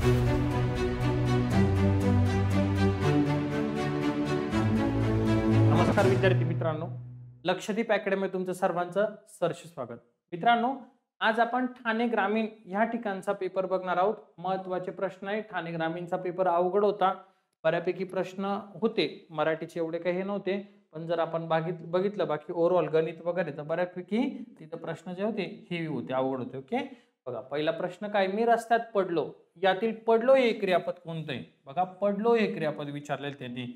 नमस्कार विद्यार्थी मित्रांनो, लक्षदीप अकॅडमी तुमचं सर्वांचं सहर्ष स्वागत. मित्रांनो, आज आपण ठाणे ग्रामीण ह्या ठिकाणचा पेपर बघणार आहोत. महत्त्वाचे प्रश्न आहे. ठाणे ग्रामीणचा पेपर अवघड होता, बऱ्यापैकी प्रश्न होते, मराठीचे एवढे काही नव्हते, पण जर आपण बघितलं बाकी ओव्हरऑल गणित वगैरे तर बऱ्यापैकी तिथे प्रश्न जे होते हेवी होते, अवघड होते. ओके, बघा पहिला प्रश्न काय, मी रस्त्यात पडलो, यातील पडलो हे क्रियापद कोणतं आहे? बघा, पडलो हे क्रियापद विचारलेलं त्यांनी.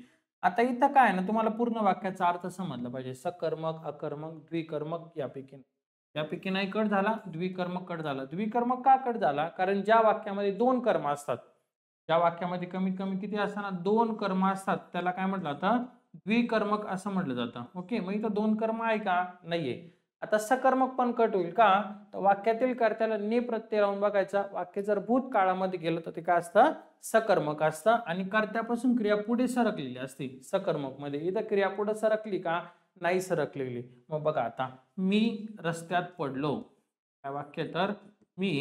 आता इथं काय ना, तुम्हाला पूर्ण वाक्याचा अर्थ समजला पाहिजे. सकर्मक, अकर्मक, द्विकर्मक यापैकी नाही कट झाला, द्विकर्मक कट झाला. द्विकर्मक का कट झाला? कारण ज्या वाक्यामध्ये दोन कर्म असतात, ज्या वाक्यामध्ये कमीत कमी किती असताना दोन कर्म असतात, त्याला काय म्हटलं जातं? द्विकर्मक असं म्हटलं जातं. ओके, मग इथं दोन कर्म आहे का? नाहीये. आता सकर्मक पण कट होईल का? तर वाक्यातील कर्त्याला ने प्रत्यय लावून बघायचा. वाक्य जर भूतकाळामध्ये गेलं तर ते काय असतं? सकर्मक असतं. आणि कर्त्यापासून क्रिया पुढे सरकलेली असते सकर्मक मध्ये. इथं क्रिया पुढे सरकली का? नाही सरकलेली. मग बघा, आता मी रस्त्यात पडलो, काय वाक्य? तर मी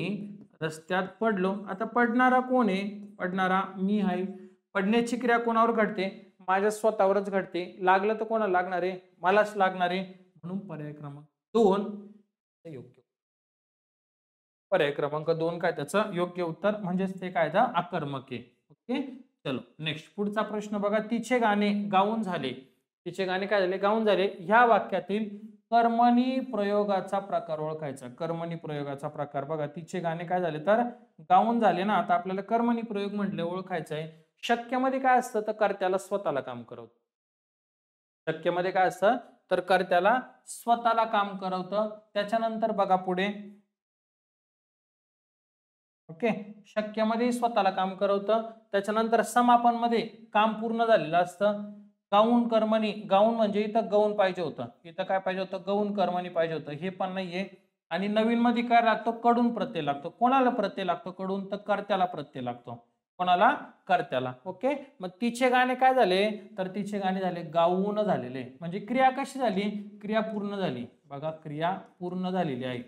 रस्त्यात पडलो. आता पडणारा कोण आहे? पडणारा मी आहे. पडण्याची क्रिया कोणावर घडते? माझ्या स्वतःवरच घडते. लागलं तर कोणाला लागणार आहे? मलाच लागणार आहे. म्हणून पर्याय क्रमांक 2 योग्य. पर्याय क्रमांक 2 काय त्याचं योग्य उत्तर, म्हणजेच ते काय तर आकर्मक आहे. ओके, चलो नेक्स्ट पुढचा प्रश्न बघा. तिचे गाणे गाऊन झाले. तिचे गाणे काय झाले? गाऊन झाले. ह्या वाक्यातील कर्मणी प्रयोगाचा प्रकार ओळखायचा. कर्मणी प्रयोगाचा प्रकार बघा, तिचे गाणे काय झाले तर गाऊन झाले ना. आता आपल्याला कर्मणी प्रयोग म्हटले ओळखायचं आहे. शक्यमध्ये काय असतं तर कर्त्याला स्वतःला काम करवतं. शक्यमध्ये काय असतं तर कर्त्याला स्वतःला काम करवतं. त्याच्यानंतर बघा पुढे, ओके, शक्यमध्ये स्वतःला काम करवतं. त्याच्यानंतर समापन मध्ये काम पूर्ण झालेलं असतं. गाऊन कर्मणी, गाऊन म्हणजे इथं गौण पाहिजे होतं, इथं काय पाहिजे होतं? गौण कर्मणी पाहिजे होतं, हे पण नाहीये. आणि नवीन मध्ये काय लागतो? कडून प्रत्यय लागतो. कोणाला प्रत्यय लागतो कडून? तर कर्त्याला प्रत्यय लागतो. कोणाला? कर्त्याला. ओके, मग तिचे गाणे काय झाले तर तिचे गाणे झाले गाऊन झालेले. म्हणजे क्रिया कशी झाली? क्रिया पूर्ण झाली. बघा, क्रिया पूर्ण झालेली आहे,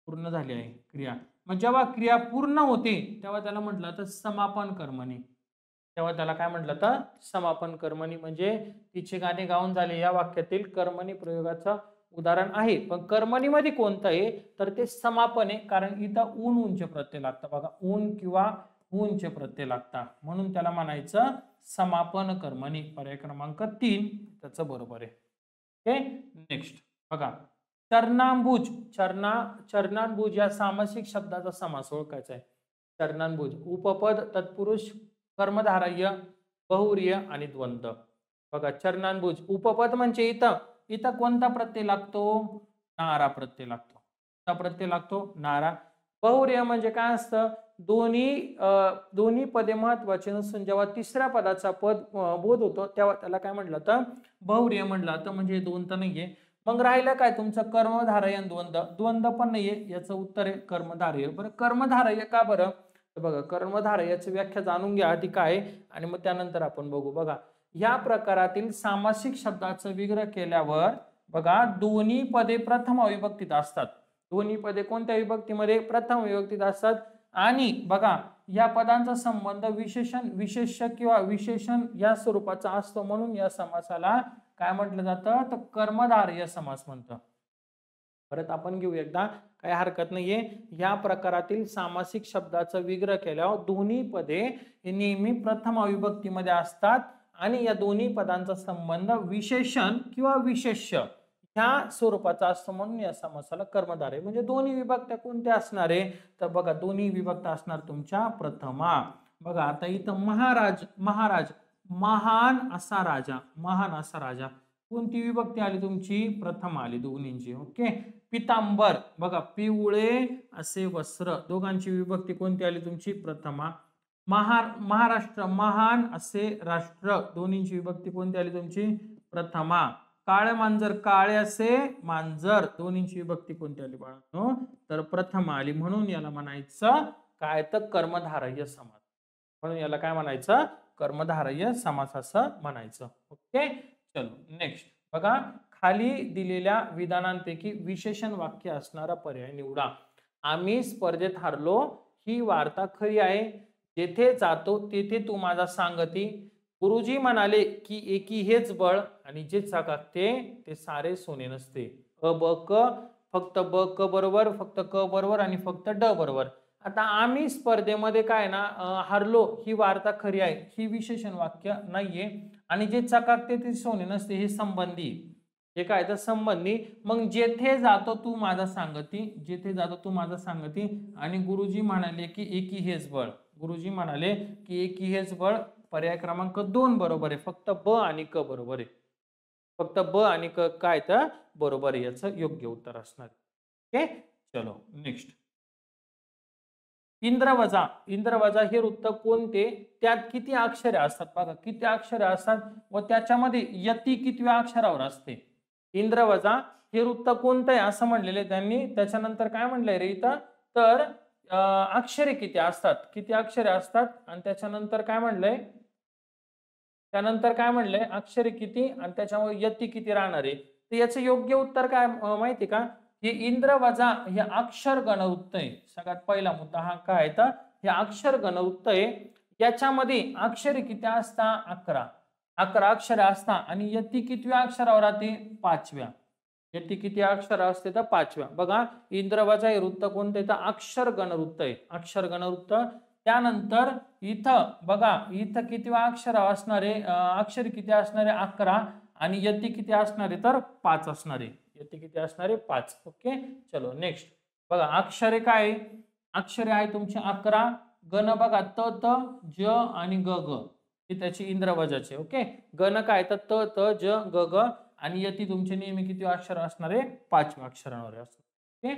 पूर्ण झाली आहे क्रिया. मग जेव्हा क्रिया पूर्ण होते तेव्हा त्याला म्हटलं तर समापन कर्मणी. तेव्हा त्याला काय म्हटलं तर समापन कर्मणी. म्हणजे तिचे गाणे गाऊन झाले या वाक्यातील कर्मणी प्रयोगाचं उदाहरण आहे. पण कर्मणी मध्ये कोणतं आहे तर ते समापन आहे, कारण इथं ऊन ऊनचे प्रत्यय लागतात. बघा, ऊन किंवा ऊनचे प्रत्यय लागतात, म्हणून त्याला म्हणायचं समापन कर्मणी. पर्याय क्रमांक 3 त्याचं बरोबर आहे. ओके, नेक्स्ट बघा. चरणांबुज, चरणांबुज या सामासिक शब्दाचा समास ओळखायचा आहे. चरणांबुज उपपद, तत्पुरुष, कर्मधारय, बहुव्रीहि आणि द्वंद्व. बघा, चरणांबुज उपपद म्हणजे इथं इथं कोणता प्रत्यय लागतो? नारा प्रत्यय लागतो. कोणता प्रत्यय लागतो? नारा. बहुव्रीहि म्हणजे काय असतं? दोन्ही पदे महत्वाचे नसून जेव्हा तिसऱ्या पदाचा पद बोध होतो तेव्हा त्याला काय म्हटलं तर बहुव्रीहि म्हटलं तर, म्हणजे दोन तर नाहीये. मग राहिलं काय तुमचं? कर्मधारय आणि द्वंद्व. द्वंद्व पण नाहीये, याचं उत्तर आहे कर्मधारय. बरं, कर्मधारय का बरं? तर बघा, कर्मधारयाची व्याख्या जाणून घ्या आधी काय, आणि मग त्यानंतर आपण बघू. बघा, या प्रकारातील सामासिक शब्दाचं विग्रह केल्यावर बघा, दोन्ही पदे प्रथम अविभक्तीत असतात. दोन्ही पदे कोणत्या विभक्तीमध्ये? प्रथम विभक्तीत असतात. आणि बघा, या पदांचा संबंध विशेषण, विशेष्य किंवा विशेषण या स्वरूपाचा असतो, म्हणून या समासाला काय म्हटलं जातं तर कर्मधारय समास म्हणतं. परत आपण घेऊ एकदा, काही हरकत नाहीये. या प्रकारातील सामासिक शब्दाचा विग्रह केल्यावर दोन्ही पदे नेहमी प्रथम अविभक्तीमध्ये असतात आणि या दोन्ही पदांचा संबंध विशेषण किंवा विशेष्य ह्या स्वरूपाचा असतो, म्हणून या समासाला कर्मधारय. म्हणजे दोन्ही विभक्त्या कोणत्या असणार आहे तर बघा, दोन्ही विभक्त असणार तुमच्या प्रथमा. बघा, आता इथं महाराज, महाराज, महान असा राजा, महान असा राजा, कोणती विभक्ती आली तुमची? प्रथम आली दोन्हींची. ओके, पितांबर, बघा, पिवळे असे वस्त्र, दोघांची विभक्ती कोणती आली तुमची? प्रथमा. महाराष्ट्र, महान असे राष्ट्र, दोन्हींची विभक्ती कोणती आली तुमची? प्रथमा. काळे मांजर, काळे असे मांजर, दोन्हींची विभक्ती कोणती आली बाळांनो? तर प्रथम आली. म्हणून याला म्हणायचं काय तर कर्मधारय समास. म्हणून याला काय म्हणायचं? कर्मधारय समास असं म्हणायचं. ओके, चलो नेक्स्ट बघा. खाली दिलेल्या विधानांपैकी विशेषण वाक्य असणारा पर्याय निवडा. आम्ही स्पर्धेत हारलो ही वार्ता खरी आहे. जेथे जातो तेथे तू माझा सांगती, गुरुजी म्हणाले की एकी हेच बळ आणि जे चकाकते ते सारे सोने नसते. अ ब क, फक्त ब क बरोबर, फक्त क बरोबर आणि फक्त ड बरोबर. आता आम्ही स्पर्धेमध्ये काय ना हारलो ही वार्ता खरी आहे, ही विशेषण वाक्य नाहीये. आणि जे चकाकते ते सोने नसते हे संबंधी, हे काय तर संबंधी. मग जेथे जातो तू माझा सांगती, जेथे जातो तू माझा सांगती आणि गुरुजी म्हणाले की एकी हेच बळ. गुरुजी म्हणाले की एकी हेच बळ, पर्याय क्रमांक 2 बरोबर आहे. फक्त ब आणि क बरोबर आहे. फक्त ब आणि क काय तर बरोबर आहे, याचं योग्य उत्तर असणार. ओके, चलो नेक्स्ट. इंद्रवजा. इंद्रवजा हे वृत्त कोणते, त्यात किती अक्षरे असतात बघा, किती अक्षरे असतात व त्याच्यामध्ये यती कितव्या अक्षरावर असते. इंद्रवजा हे वृत्त कोणतं आहे असं म्हणलेले त्यांनी. त्याच्यानंतर काय म्हणलंय रे इथं, तर अक्षरे किती असतात, किती अक्षरे असतात आणि त्याच्यानंतर काय म्हणलंय, त्यानंतर काय म्हणलंय अक्षरे किती आणि त्याच्यामुळे यती किती राहणार आहे. तर याचं योग्य उत्तर काय माहिती का, हे इंद्र वजा हे अक्षर गणवृत्त आहे. सगळ्यात पहिला मुद्दा हा काय आहे तर हे अक्षर गणवृत्त आहे. याच्यामध्ये अक्षरे किती असतात, 11. 11 अक्षरे असतात आणि यती कितव्या अक्षरावर राहते, 5व्या. यती किती अक्षर असते तर 5व्या. बघा इंद्रवजा हे वृत्त कोणते तर अक्षर गणवृत्त आहे, अक्षर गणवृत्त. त्यानंतर इथं बघा, इथं कितव्या अक्षरावर असणारे अक्षर किती असणारे 11 आणि यती किती असणारे तर 5 असणारे. यती किती असणारे 5. ओके, चलो नेक्स्ट. बघा अक्षरे काय, अक्षरे आहे तुमची 11. गण बघा त त ज आणि ग ग, हे त्याची इंद्रवजाचे. ओके, गण काय तर त त ज ग ग आणि यती तुमचे नेहमी किती अक्षर असणारे 5व्या अक्षरावर असतात. ओके,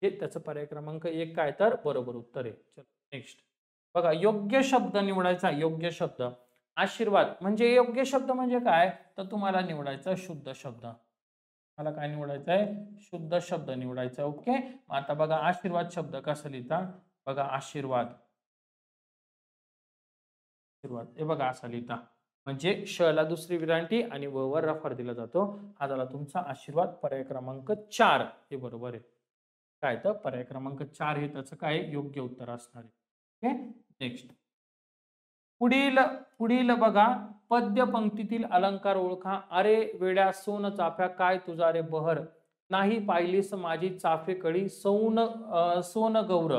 हे त्याचं पर्याय क्रमांक 1 काय तर बरोबर उत्तर आहे. चलो नेक्स्ट. बघा योग्य शब्द निवडायचा. योग्य शब्द आशीर्वाद म्हणजे योग्य शब्द म्हणजे काय तर तुम्हाला निवडायचा शुद्ध शब्द. मला काय निवडायचं आहे, शुद्ध शब्द निवडायचा. ओके, आता बघा आशीर्वाद शब्द कसा लिहिता, बघा आशीर्वाद, आशीर्वाद हे बघा असा लिहिता. म्हणजे श ला दुसरी विरांटी आणि व वर रफर दिला जातो. हा झाला तुमचा आशीर्वाद. पर्याय क्रमांक 4 हे बरोबर आहे. काय तर पर्याय क्रमांक 4 हे त्याचं काय योग्य उत्तर असणार आहे. Okay, next. पुढील पुढील बघा पद्य पंक्तीतील अलंकार ओळखा. अरे वेड्या सोन चाफ्या काय तुझा रे बहर, नाही पाहिलीस माझी चाफेकळी सोन गौर.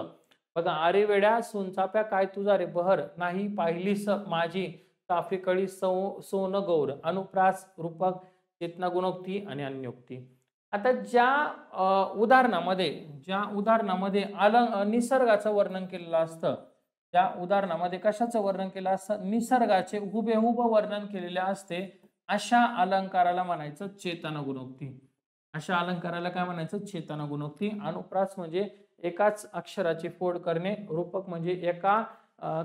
बघा अरे वेड्या सोनचाफ्या काय तुझा रे बहर, नाही पाहिलीस माझी चाफेकळी सोन गौर. अनुप्रास, रूपक, चेतना गुणोक्ती आणि अन्योक्ती. आता ज्या उदाहरणामध्ये निसर्गाचं वर्णन केलेलं असतं, त्या उदाहरणामध्ये कशाचं वर्णन केलं असतं, निसर्गाचे हुबेहूब वर्णन केलेले असते, अशा अलंकाराला म्हणायचं चेतना गुणोक्ती. अशा अलंकाराला काय म्हणायचं, चेतना गुणोक्ती. अनुप्रास म्हणजे एकाच अक्षराची फोड करणे. रूपक म्हणजे एका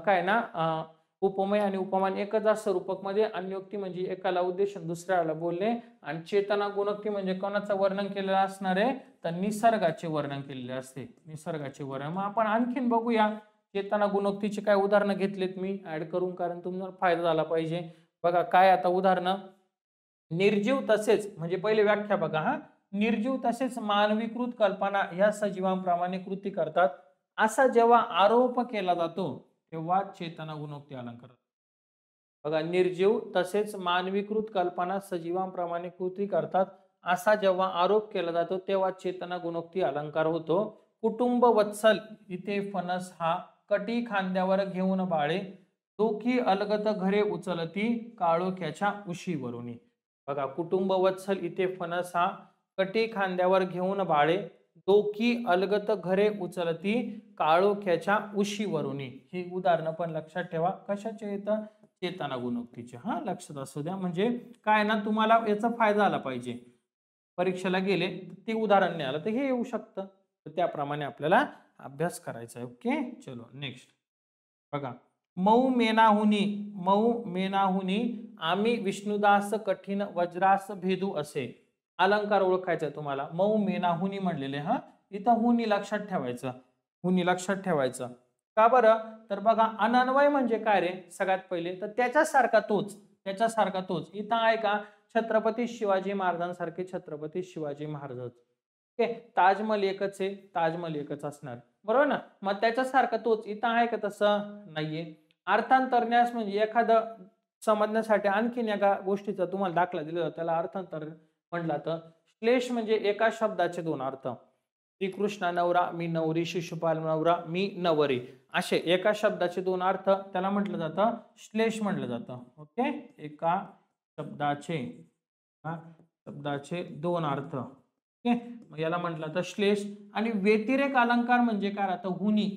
काय ना उपमेय आणि उपमान एकच असतं रूपक मध्ये. अन्योक्ती म्हणजे एकाला उद्देशून दुसऱ्याला बोलणे. आणि चेतना गुणोक्ती म्हणजे कोणाचं वर्णन केलेलं असणार आहे तर निसर्गाचे वर्णन केलेले असते, निसर्गाचे वर्णन. मग आपण आणखीन बघूया चेतना गुणोक्तीचे काय उदाहरणं घेतलेत मी ऍड करून, कारण तुम्हाला फायदा झाला पाहिजे. बघा काय आता उदाहरणं, निर्जीव तसेच म्हणजे पहिले व्याख्या बघा. हा, निर्जीव तसेच मानवीकृत कल्पना ह्या सजीवांप्रमाणे कृती करतात, असा जेव्हा आरोप केला जातो तेव्हा चेतना गुणोक्ती अलंकार. बघा निर्जीव तसेच मानवीकृत कल्पना सजीवांप्रमाणे कृती करतात असा जेव्हा आरोप केला जातो तेव्हा चेतना गुणोक्ती अलंकार होतो. कुटुंब वत्सल इथे फणस हा, कटी खांद्यावर घेऊन बाळे, दोखी अलगत घरे उचलती काळोख्याच्या उशीवरुनी. बघा कुटुंब वत्सल इथे फणस हा, कटी खांद्यावर घेऊन बाळे, दोखी अलगत घरे उचलती काळोख्याच्या उशीवरुनी. ही उदाहरणं पण लक्षात ठेवा. कशाचे येतं, चेतना गुणोक्तीचे. हा लक्षात असू द्या, म्हणजे काय ना तुम्हाला याचा फायदा आला पाहिजे. परीक्षेला गेले ते उदाहरण नाही आलं तर हे येऊ शकतं, तर त्याप्रमाणे आपल्याला अभ्यास करायचा आहे. ओके, चलो नेक्स्ट. बघा मऊ मेनाहुनी, मऊ मेनाहुनी आम्ही विष्णुदास कठीण वज्रास भेदू असे. अलंकार ओळखायचा आहे तुम्हाला. मऊ मेनाहुनी म्हणलेले. हा, इथं हुनी लक्षात ठेवायचं, हुनी लक्षात ठेवायचं. का बरं तर बघा अनन्वय म्हणजे काय रे, सगळ्यात पहिले तर त्याच्यासारखा तोच, त्याच्यासारखा तोच. इथं आहे का छत्रपती शिवाजी महाराजांसारखे छत्रपती शिवाजी महाराज. ओके, ताजमहल एकच आहे, ताजमहल एकच असणार बरोबर ना. मग त्याच्यासारखा तोच इथं आहे का, तसं नाहीये. अर्थांतरण्यास म्हणजे एखादं समजण्यासाठी आणखीन एका गोष्टीचा तुम्हाला दाखला दिला जातो त्याला अर्थांतर म्हटलं तर श्लेष म्हणजे एका शब्दाचे दोन अर्थ. श्रीकृष्ण नवरा, मी नवरी, शिशुपाल नवरा, मी नवरी, असे एका शब्दाचे दोन अर्थ त्याला म्हटलं जातं श्लेष म्हटलं जातं. ओके, एका शब्दाचे दोन अर्थ. ओके, याला म्हटलं तर श्लेष. आणि व्यतिरेक अलंकार म्हणजे काय राहतं? हुनी.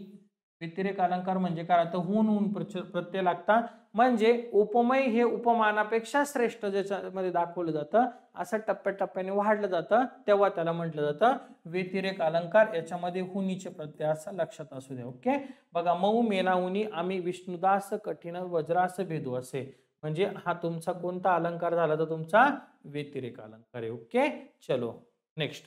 व्यतिरेक अलंकार म्हणजे काय राहतं? हुन प्रत्यय लागता. म्हणजे उपमेय हे उपमानापेक्षा श्रेष्ठ ज्याच्यामध्ये दाखवलं जातं असं टप्प्याटप्प्याने वाढलं जातं तेव्हा त्याला म्हटलं जातं व्यतिरेक अलंकार. याच्यामध्ये हुनीचे प्रत्यय असं लक्षात असू द्या. ओके, बघा, मऊ मेना हुनी, आम्ही विष्णुदास कठीण वज्रास भेदू असे. म्हणजे हा तुमचा कोणता अलंकार झाला तर तुमचा व्यतिरेक अलंकार आहे. ओके, चलो नेक्स्ट.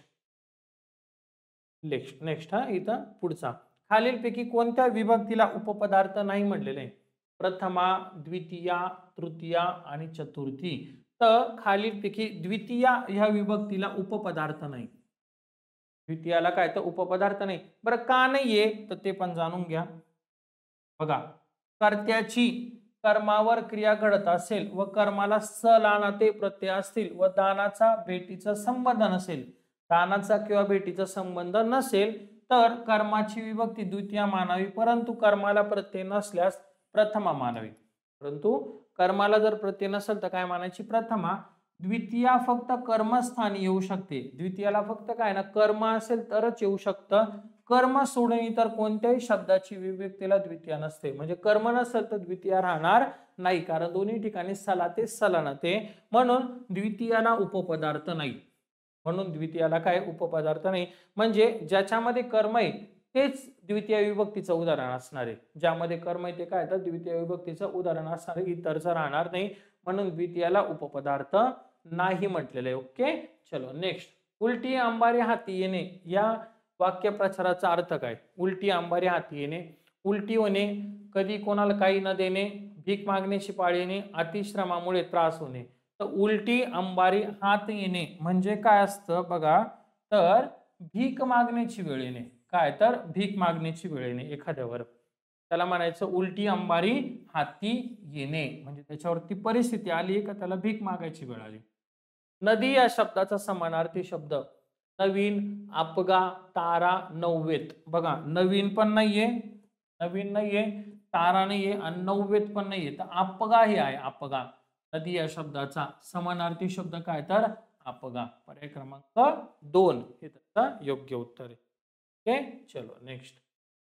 हा इथं पुढचा. खालीलपैकी कोणत्या विभक्तीला उपपदार्थ नाही म्हटलेले आहे? प्रथमा, द्वितीया, तृतीया आणि चतुर्थी. तर खालीलपैकी द्वितीया ह्या विभक्तीला उपपदार्थ नाही. द्वितीयाला काय तर उपपदार्थ नाही. बरं का नाहीये तर ते पण जाणून घ्या. बघा, कर्त्याची कर्मावर क्रिया घडत असेल व कर्माला सलानाते प्रत्यय असतील व दानाचा भेटीचा संबंध नसेल, दानाचा किंवा भेटीचा संबंध नसेल तर कर्माची विभक्ती द्वितीया मानावी. परंतु कर्माला प्रत्यय नसल्यास प्रथमा मानावी. परंतु कर्माला जर प्रत्यय नसेल तर काय मानायची? प्रथमा. द्वितीया फक्त कर्मस्थानी येऊ शकते. द्वितीयाला फक्त काय ना कर्म असेल तरच येऊ शकतं. कर्म सोडून इतर कोणत्याही शब्दाची विभक्तीला द्वितीया नसते. म्हणजे कर्म नसेल तर द्वितीया राहणार नाही, कारण दोन्ही ठिकाणी सलाते सलानते. म्हणून द्वितीयाला उपपदार्थ नाही. म्हणून द्वितीयाला काय उपपदार्थ नाही. म्हणजे ज्याच्यामध्ये कर्म आहे तेच द्वितीय विभक्तीचं उदाहरण असणार आहे. ज्यामध्ये कर्म आहे ते काय तर द्वितीय विभक्तीचं उदाहरण असणार आहे, इतरचं राहणार नाही. म्हणून द्वितीयाला उपपदार्थ नाही म्हटलेलं आहे. ओके, चलो नेक्स्ट. उलटी अंबारी हाती येणे या वाक्यप्रचाराचा अर्थ काय? उलटी अंबारी हाती येणे, उलटी होणे, कधी कोणाला काही न देणे, भीक मागण्याची पाळी येणे, अतिश्रमामुळे त्रास होणे. तर उलटी अंबारी हात येणे म्हणजे काय असतं बघा, तर भीक मागण्याची वेळ येणे. काय तर भीक मागण्याची वेळ येणे एखाद्यावर, त्याला म्हणायचं उलटी अंबारी हाती येणे. म्हणजे त्याच्यावरती परिस्थिती आली का त्याला भीक मागायची वेळ आली. नदी या शब्दाचा समानार्थी शब्द नवीन, अपगा, तारा, नववेत. बघा, नवीन पण नाहीये, तारा नाहीये आणि नववेत पण नाहीये. तर अपगा हे आहे. अपगा नदी या शब्दाचा समानार्थी शब्द काय तर अपगा. पर्याय क्रमांक 2 हे त्याचं योग्य उत्तर आहे. ओके, चलो नेक्स्ट.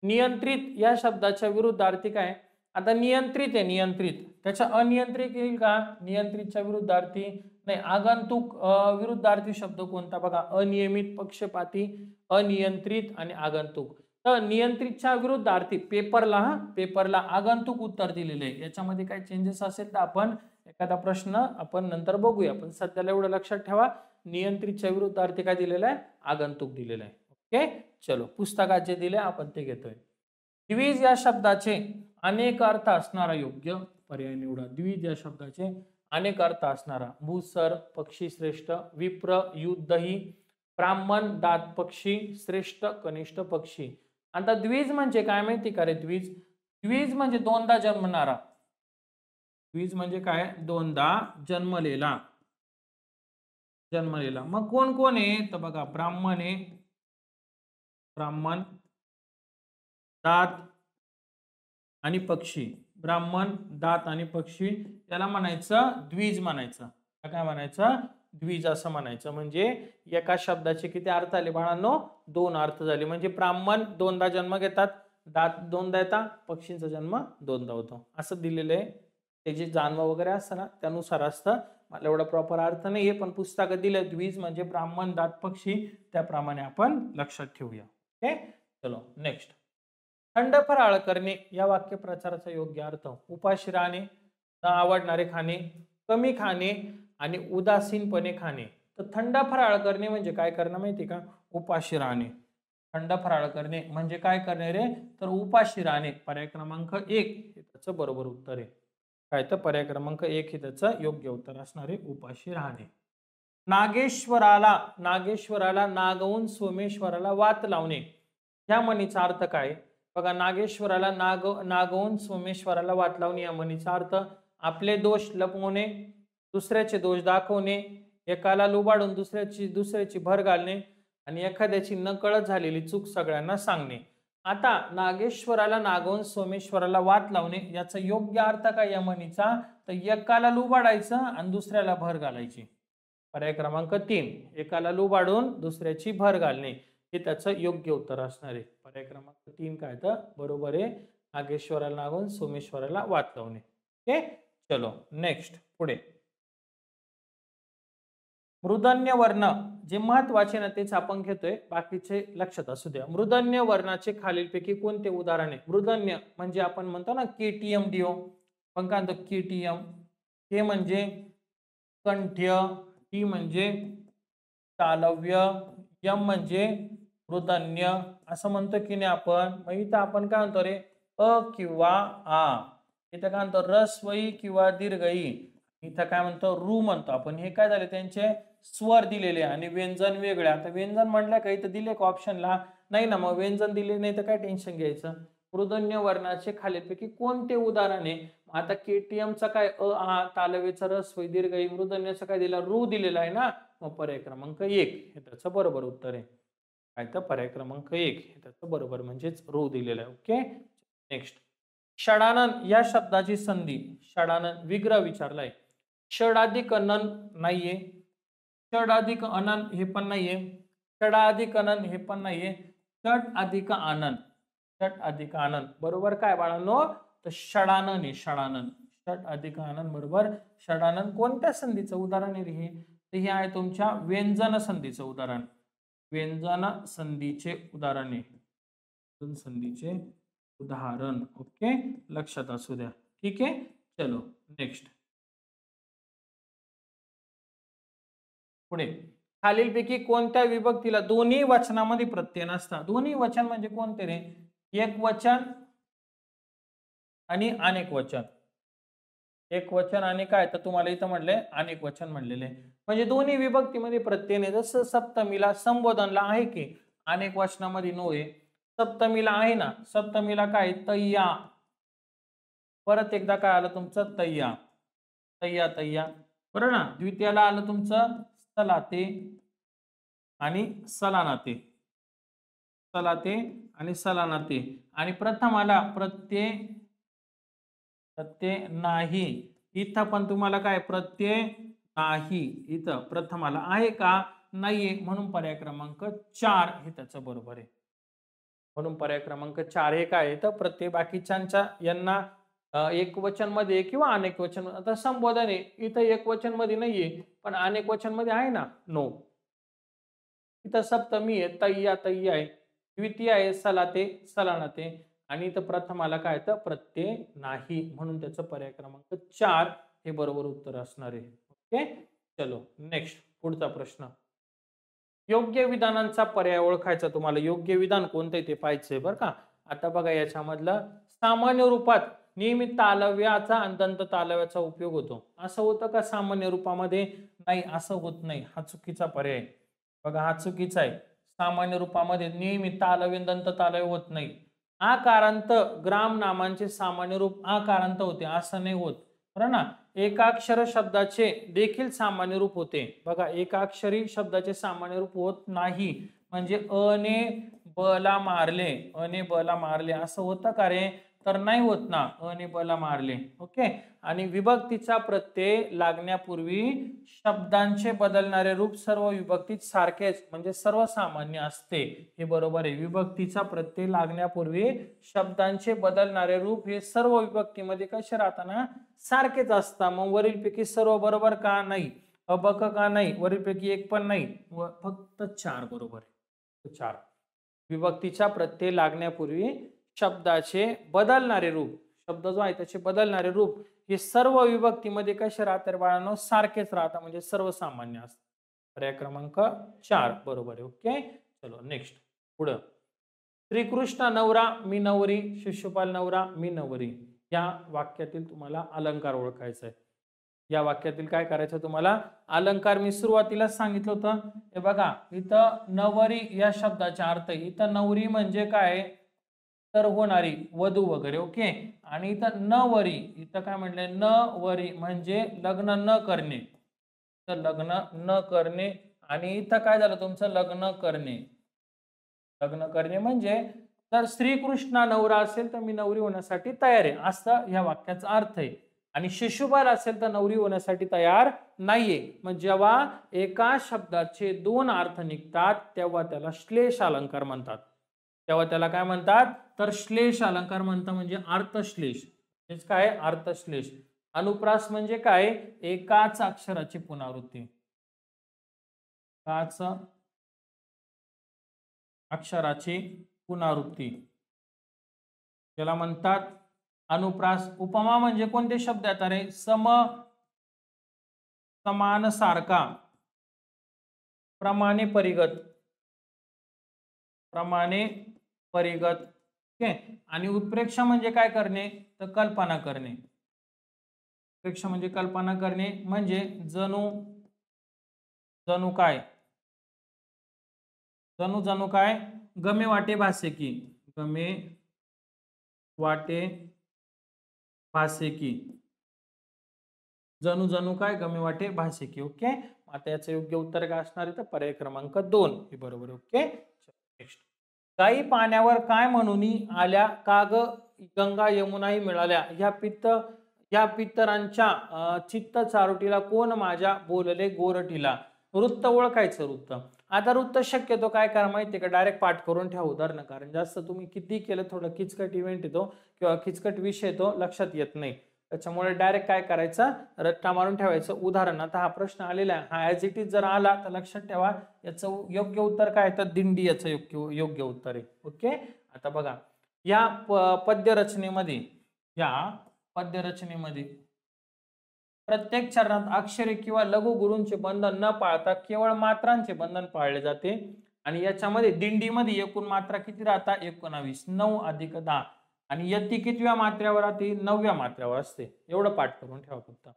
नियंत्रित या शब्दाच्या विरुद्धार्थी काय? आता नियंत्रित आहे, नियंत्रित त्याच्या अनियंत्रित येईल का? नियंत्रितच्या विरुद्धार्थी नाही. आगंतुक विरुद्धार्थी शब्द कोणता? बघा, अनियमित, पक्षपाती, अनियंत्रित आणि आगंतुक. तर नियंत्रितच्या विरुद्धार्थी पेपरला आगंतुक उत्तर दिलेले आहे. याच्यामध्ये काही चेंजेस असेल तर आपण एखादा प्रश्न आपण नंतर बघूया. पण सध्याला एवढं लक्षात ठेवा, नियंत्रितच्या विरुद्धार्थी काय दिलेलं आहे? आगंतुक दिलेलं आहे. ओके, चलो पुस्तकात जे दिले आपण ते घेतोय. द्विज या शब्दाचे अनेक अर्थ असणारा योग्य पर्याय निवडा. द्विज या शब्दाचे अनेक अर्थ असणारा. भूसर, पक्षी श्रेष्ठ, विप्र, युद्धही, ब्राह्मण, दात पक्षी, श्रेष्ठ, कनिष्ठ पक्षी. आता द्विज म्हणजे काय माहिती का रे? द्विज म्हणजे दोनदा जन्मणारा. द्विज म्हणजे काय? दोनदा जन्मलेला. मग कोण कोण आहे? तर बघा, ब्राह्मण आहे, ब्राह्मण, दात आणि पक्षी. ब्राह्मण, दात आणि पक्षी याला म्हणायचं द्विज म्हणायचं. काय म्हणायचं? द्विज असं म्हणायचं. म्हणजे एका शब्दाचे किती अर्थ आले बाळांनो? 2 अर्थ झाले. म्हणजे ब्राह्मण दोनदा जन्म घेतात, दात दोनदा येतात, पक्षींचा जन्म दोनदा होतो, असं दिलेलं आहे. ते जे जाणवं वगैरे असतं ना त्यानुसार असतं. मला एवढा प्रॉपर अर्थ नाहीये, पण पुस्तकात दिलं द्विज म्हणजे ब्राह्मण, दात, पक्षी, त्याप्रमाणे आपण लक्षात ठेवूया. ओके, चलो नेक्स्ट. थंड फराळ करणे या वाक्यप्रचाराचा योग्य अर्थ उपाशी राहणे, न आवडणारे खाणे, कमी खाणे आणि उदासीनपणे खाणे. तर थंड फराळ करणे म्हणजे काय करणं माहिती का? उपाशी राहणे. थंड फराळ करणे म्हणजे काय करणे रे? तर उपाशी राहणे. पर्याय क्रमांक 1 हे त्याचं बरोबर उत्तर आहे. काय तर पर्याय क्रमांक 1 हे त्याचं योग्य उत्तर असणार आहे, उपाशी राहणे. नागेश्वराला नागवून सोमेश्वराला वात लावणे या म्हणीचा अर्थ काय? बघा नागेश्वराला नागवून सोमेश्वराला वात लावणे या म्हणीचा अर्थ आपले दोष लपवणे, दुसऱ्याचे दोष दाखवणे, एकाला लुबाडून दुसऱ्याची भर घालणे आणि एखाद्याची नकळत झालेली चूक सगळ्यांना सांगणे. आता नागेश्वराला नागवून सोमेश्वराला वात लावणे याचा योग्य अर्थ काय या म्हणीचा, तर एकाला लुबाडायचं आणि दुसऱ्याला भर घालायची. पर्याय क्रमांक 3, एकाला लुबाडून दुसऱ्याची भर घालणे हे त्याचं योग्य उत्तर असणार आहे. पर्याय क्रमांक 3 काय तर बरोबर आहे, नागेश्वराला नागवून सोमेश्वराला वात लावणे. ओके, चलो नेक्स्ट पुढे. मूर्धन्य वर्ण जे महत्वाचे ना तेच आपण घेतोय, बाकीचे लक्षात असू द्या. मूर्धन्य वर्णाचे खालीलपैकी कोणते उदाहरण आहे? मूर्धन्य म्हणजे आपण म्हणतो ना केटीएम डीओ, पण काय म्हणतो केटीएम, के म्हणजे कंठ्य, टी म्हणजे तालव्य, यम म्हणजे मूर्धन्य असं म्हणतो की नाही आपण. मग इथं आपण काय म्हणतो रे, अ किंवा आ. इथं काय म्हणतो रस्वई किंवा दीर्घई. इथं काय म्हणतो रू म्हणतो आपण. हे काय झाले त्यांचे स्वर दिलेले आणि व्यंजन वेगळे. आता व्यंजन म्हटलं का इथं दिले का ऑप्शनला नाही ना, मग व्यंजन दिले नाही तर काय टेन्शन घ्यायचं. मूर्धन्य वर्णाचे खालीलपैकी कोणते उदाहरण आहे? आता केटीएमचा काय अ आ, तालवेचा रस्वई दीर्घई, मूर्धन्याचा काय दिला रू दिलेला आहे ना, मग पर्याय क्रमांक 1 हे त्याचं बरोबर उत्तर आहे. काय तर पर्याय क्रमांक 1 हे त्याचं बरोबर म्हणजेच रू दिलेला आहे. Okay, next. षडानन या शब्दाची संधी, षडानन विग्रह विचारलाय. षडाधिक अनन नाहीये, षडाधिक अनन हे पण नाहीये, षडाधिक अनन हे पण नाहीये, षट अधिक आनन, षट अधिक आनन बरोबर काय बाळांनो, तर षडानन आहे, षडानन. षट अधिक आनन बरोबर षडानन. कोणत्या संधीचं उदाहरण आहे हे? तर हे आहे तुमच्या व्यंजन संधीचं उदाहरण. व्यंजन संधीचे उदाहरण आहे, संधीचे उदाहरण. ओके, लक्षात असू द्या. ठीक आहे, चलो नेक्स्ट पुढे. खालीलपैकी कोणत्या विभक्तीला दोन्ही वचनामध्ये प्रत्यय नसतात? दोन्ही वचन म्हणजे कोणते रे? एक वचन आणि अनेक वचन. एक वचन आणि काय तर तुम्हाला इथं म्हटले अनेक वचन म्हणलेले, म्हणजे दोन्ही विभक्तीमध्ये प्रत्यय नाही. जसं सप्तमीला संबोधनला आहे की अनेक वचनामध्ये नो आहे, सप्तमीला आहे ना, सप्तमीला काय तय्या, परत एकदा काय आलं तुमचं तय्या, तय्या तय्या बरोबर ना. द्वितीयाला आलं तुमचं सलाते आणि सलानाते, सलाते आणि सलानाते. आणि प्रथमाला प्रत्यय, प्रत्यय नाही. इथं पण तुम्हाला काय प्रत्यय नाही, इथं प्रथमाला आहे का नाहीये, म्हणून पर्याय क्रमांक 4 हे त्याचं बरोबर आहे. म्हणून पर्याय क्रमांक 4 हे काय तर प्रत्यय बाकीच्यांच्या यांना एक वचन मध्ये किंवा अनेक वचन. आता संबोधन आहे इथं एक वचन मध्ये नाहीये पण अनेक वचन मध्ये आहे ना, नो. इथं सप्तमी आहे तय्या तय्या आहे, द्वितीय आहे सलाते सलानाते, आणि इथं प्रथमाला काय तर प्रत्यय नाही, म्हणून त्याचं पर्याय क्रमांक 4 हे बरोबर उत्तर असणार आहे. ओके, चलो नेक्स्ट पुढचा प्रश्न. योग्य विधानांचा पर्याय ओळखायचा. तुम्हाला योग्य विधान कोणते ते पाहायचंय बरं का. आता बघा याच्यामधलं सामान्य रूपात नेहमी तालव्याचा आणि दंत तालव्याचा उपयोग होतो, असं होतं का सामान्य रूपामध्ये? नाही, असं होत नाही. हा चुकीचा पर्याय. बघा हा चुकीचा आहे. सामान्य रूपामध्ये नेहमी तालव्य दंत तालव्य होत नाही. आकारांत ग्राम नामांचे सामान्य रूप आकारांत होते, असं नाही होत बरं ना. एकाक्षर शब्दाचे देखील सामान्य रूप होते. बघा एकाक्षरी शब्दाचे सामान्य रूप होत नाही, म्हणजे अने बला मारले, अने बला मारले असं होतं का रे? तर नाही होत ना, अने बला मारले. ओके, आणि विभक्तीचा प्रत्यय लागण्यापूर्वी शब्दांचे बदलणारे रूप सर्व विभक्तीत सारखेच म्हणजे सर्वसामान्य असते, हे बरोबर आहे. विभक्तीचा प्रत्यय लागण्यापूर्वी शब्दांचे बदलणारे रूप हे सर्व विभक्तीमध्ये कसे राहताना सारखेच असतात. मग वरीलपैकी सर्व बरोबर का नाही? अबक का नाही? वरीलपैकी एक पण नाही, फक्त 4 बरोबर आहे. 4 विभक्तीचा प्रत्यय लागण्यापूर्वी शब्दाचे बदलणारे रूप, शब्द जो आहे त्याचे बदलणारे रूप हे सर्व विभक्तीमध्ये कसे राहतात बाळांनो? सारखेच राहतात, म्हणजे सर्वसामान्य असतात. पर्याय क्रमांक 4 बरोबर आहे. ओके, चलो नेक्स्ट पुढं. श्रीकृष्ण नवरा मी नवरी, शिशुपाल नवरा मी नवरी या वाक्यातील तुम्हाला अलंकार ओळखायचा आहे. या वाक्यातील काय करायचं तुम्हाला? अलंकार मी सुरुवातीला सांगितलं होतं. हे बघा इथं नवरी या शब्दाचा अर्थ, इथं नवरी म्हणजे काय? तर होणारी वधू वगैरे. ओके. आणि इथं न वरी, इथं काय म्हटलंय, न वरी म्हणजे लग्न न करणे, तर लग्न न करणे. आणि इथं काय झालं तुमचं, लग्न करणे. लग्न करणे म्हणजे जर श्रीकृष्ण नवरा असेल तर मी नवरी होण्यासाठी तयार आहे, असं ह्या वाक्याचा अर्थ आहे. आणि शिशुपाल असेल तर नवरी होण्यासाठी तयार नाहीये. मग जेव्हा एका शब्दाचे दोन अर्थ निघतात तेव्हा त्याला श्लेष अलंकार म्हणतात. तेव्हा त्याला काय म्हणतात, तर श्लेष अलंकार म्हणतात, म्हणजे अर्थश्लेष. हेच काय, अर्थश्लेष. अनुप्रास म्हणजे काय, एकाच अक्षराची पुनरावृत्ती, एकाच अक्षराची पुनरावृत्ती, त्याला म्हणतात अनुप्रास. उपमा म्हणजे कोणते शब्द येतात रे, सम, समान, सारखा, प्रमाणे, परिगत, प्रमाणे, परिगत. ओके. आणि उत्प्रेक्षा म्हणजे काय करणे, तर कल्पना करणे. उत्प्रेक्षा म्हणजे कल्पना करणे, म्हणजे जणू, जणू काय, जणू, जणू काय, गमे वाटे भासे की, गमे वाटे भासे की, जणू, जणू काय, गमे वाटे भासे की. ओके. आता याचं योग्य उत्तर काय असणार आहे, तर पर्याय क्रमांक 2 हे बरोबर. ओके. नेक्स्ट. गाई पाण्यावर काय म्हणून आल्या, काग गंगा यमुनाही मिळाल्या, या पितरांच्या चित्त चारोटीला, कोण माझ्या बोलले गोरटीला. वृत्त ओळखायचं. वृत्त, आता वृत्त शक्यतो काय करा माहितीये का, डायरेक्ट पाठ करून ठेवा उदाहरण, कारण जास्त तुम्ही किती केलं थोडं किचकट इव्हेंट येतो किंवा किचकट विषय येतो, लक्षात येत नाही. त्याच्यामुळे डायरेक्ट काय करायचं, रट्टा मारून ठेवायचं. उदाहरण, आता हा प्रश्न आलेला आहे, हा ऍज इट इज जर आला तर लक्षात ठेवा याचं योग्य उत्तर काय, तर दिंडी याचं योग्य उत्तर आहे. ओके. आता बघा, या पद्यरचनेमध्ये, या पद्यरचनेमध्ये प्रत्येक चरणात अक्षरे किंवा लघु गुरूंचे बंधन न पाळता केवळ मात्रांचे बंधन पाळले जाते. आणि याच्यामध्ये दिंडीमध्ये एकूण मात्रा किती राहतात, 19, 9 अधिक 10. आणि यती कितव्या मात्र्यावर राहते, 9व्या मात्र्यावर असते. एवढं पाठ करून ठेवा फक्त.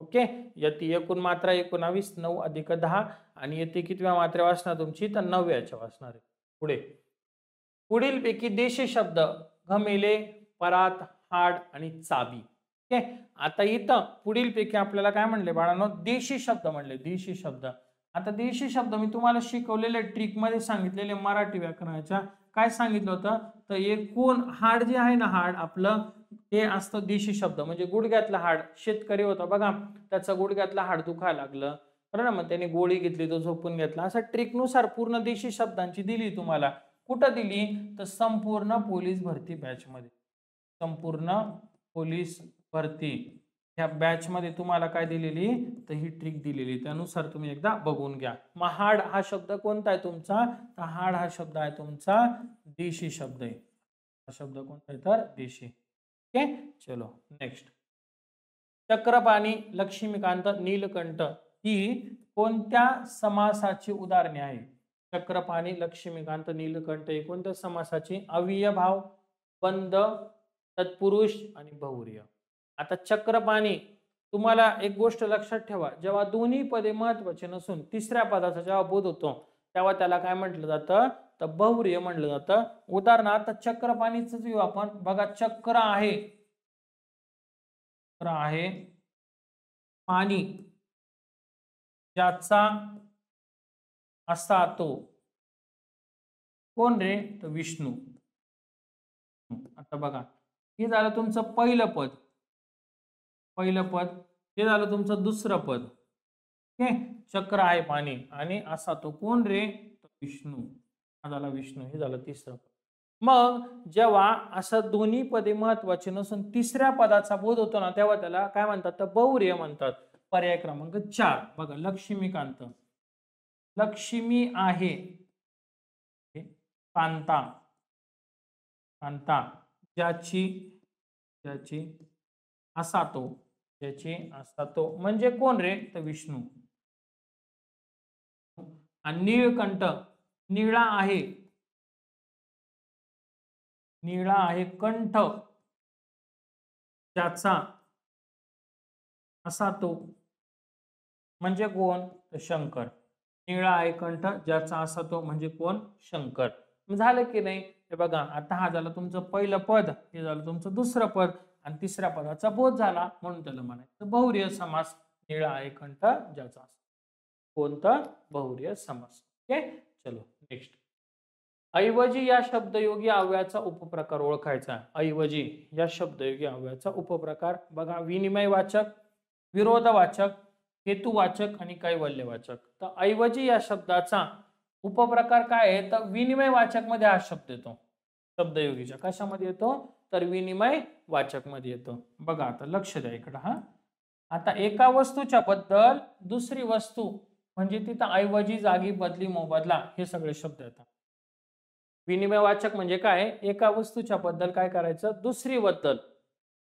ओके. यती एकूण मात्रा 19, 9 अधिक 10. आणि यती कितव्या मात्र्यावर असणार तुमची, तर 9व्याच्या असणार आहे. पुढे, पुढील पैकी देशी शब्द घमेले, परात, हाड आणि चाबी. ओके. आता इथं पुढील पैकी आपल्याला काय म्हणले बाळांनो, देशी शब्द म्हणले. देशी शब्द, आता देशी शब्द मी तुम्हाला शिकवलेले ट्रिक मध्ये सांगितलेले मराठी व्याकरणाच्या, काय सांगितलं होतं, तर एकूण हाड जे आहे ना, हाड आपलं हे असतं देशी शब्द. म्हणजे गुडघ्यातलं हाड, शेतकरी होता बघा, त्याचं गुडघ्यातलं हाड दुखायला लागलं, बरोबर, मग त्याने गोळी घेतली, तो झोपून घेतला. असं ट्रिकनुसार पूर्ण देशी शब्दांची दिली तुम्हाला. कुठं दिली, तर संपूर्ण पोलीस भरती बॅच मध्ये. संपूर्ण पोलीस भरती ह्या बॅच मध्ये तुम्हाला काय दिलेली, तर ही ट्रिक दिलेली, त्यानुसार तुम्ही एकदा बघून घ्या. मग हाड हा शब्द कोणता आहे तुमचा, तर हाड हा शब्द आहे तुमचा देशी शब्द आहे. हा शब्द कोणता आहे, तर देशी. ओके. चलो नेक्स्ट. चक्रपाणी, लक्ष्मीकांत, नीलकंठ ही कोणत्या समासाची उदाहरणे आहे. चक्रपाणी, लक्ष्मीकांत, नीलकंठ ही कोणत्या समासाची, अव्ययभाव, बंद, तत्पुरुष आणि बहुव्रीहि. आता चक्रपाणी, तुम्हाला एक गोष्ट लक्षात ठेवा, जेव्हा दोन्ही पदे महत्वाचे नसून तिसऱ्या पदाचा जेव्हा बोध होतो तेव्हा त्याला काय म्हटलं जातं, तर बहुव्रीहि म्हटलं जातं. उदाहरणार्थ चक्रपाणीच घेऊ आपण. बघा, चक्र आहे, चक्र आहे पाणी, ज्याचा असा तो, कोण रे, तर विष्णू. आता बघा, हे झालं तुमचं पहिलं पद, पहिलं पद. हे झालं तुमचं दुसरं पद. ओके. चक्र आहे पाणी आणि असा तो, कोण रे, तर विष्णू. हा झाला विष्णू. हे झालं तिसरं पद. मग जेव्हा असं दोन्ही पदे महत्वाचे नसून तिसऱ्या पदाचा बोध होतो ना, तेव्हा त्याला काय म्हणतात, तर बहुव्रीहि म्हणतात. पर्याय क्रमांक 4 बघा, लक्ष्मीकांत, लक्ष्मी आहे कांता, कांता, ज्याची, ज्याची असा तो, ज्याची असा तो म्हणजे कोण रे, तर विष्णू. आणि नीळकंठ, निळा आहे, निळा आहे कंठ, ज्याचा असा तो म्हणजे कोण, तर शंकर. निळा आहे कंठ, ज्याचा असा तो म्हणजे कोण, शंकर. झालं की नाही. हे बघा आता हा झालं तुमचं पहिलं पद, हे झालं तुमचं दुसरं पद आणि तिसऱ्या पदाचा बोध झाला म्हणून त्याला म्हणायचं बहुव्रीही समास. निळा आहे कंठ ज्याचा असतो. कोणता? बहुव्रीही समास. ओके, चलो नेक्स्ट. ऐवजी या शब्दयोगी अव्ययाचा उपप्रकार ओळखायचा. ऐवजी या शब्दयोगी अव्ययाचा उपप्रकार बघा, विनिमयवाचक, विरोधवाचक, हेतुवाचक आणि कैवल्यवाचक. तर ऐवजी या शब्दाचा उपप्रकार काय आहे? तर विनिमयवाचक मध्ये हा शब्द येतो. शब्दयोगीच्या कशामध्ये येतो? तर विनिमय वाचक मध्ये येतो. बघा आता लक्ष द्या इकडं. हा आता एका वस्तूच्या बद्दल दुसरी वस्तू म्हणजे तिथं ऐवजी, जागी, बदली, मोबदला हे सगळे शब्द येतात. विनिमयवाचक म्हणजे काय? एका वस्तूच्या बद्दल काय करायचं? दुसरी बद्दल,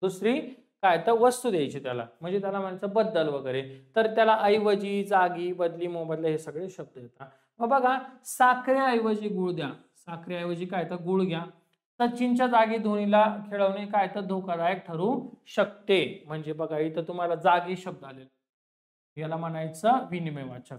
दुसरी काय तर वस्तू द्यायची त्याला, म्हणजे त्याला म्हणायचं बद्दल वगैरे. तर त्याला ऐवजी, जागी, बदली, मोबदला हे सगळे शब्द येतात. मग बघा, साखरेऐवजी गुळ द्या. साखरेऐवजी काय तर गुळ घ्या. सचिनच्या जागी धोनीला खेळवणे काय तर धोकादायक ठरू शकते. म्हणजे बघा इथं तुम्हाला जागी शब्द आलेला, याला म्हणायचं विनिमयवाचक.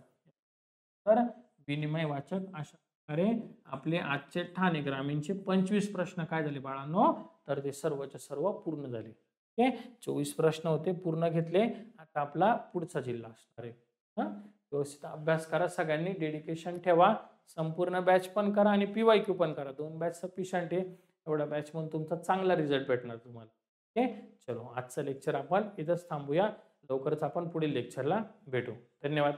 तर विनिमयवाचक अशा प्रकारे आपले आजचे ठाणे ग्रामीणचे 25 प्रश्न काय झाले बाळांनो? तर ते सर्वच्या सर्व पूर्ण झाले. ओके, 24 प्रश्न होते, पूर्ण घेतले. आता आपला पुढचा जिल्हा असणार आहे. व्यवस्थित अभ्यास करा, सगळ्यांनी डेडिकेशन ठेवा. संपूर्ण बॅच पण करा आणि PYQ पण करा. 2 बॅच सफिशियंट आहे. एवढा बॅच म्हणून तुमचा चांगला रिझल्ट भेटणार तुम्हाला. ओके, चलो आजचं लेक्चर आपण इथंच थांबूया. लवकरच आपण पुढील लेक्चरला भेटू. धन्यवाद.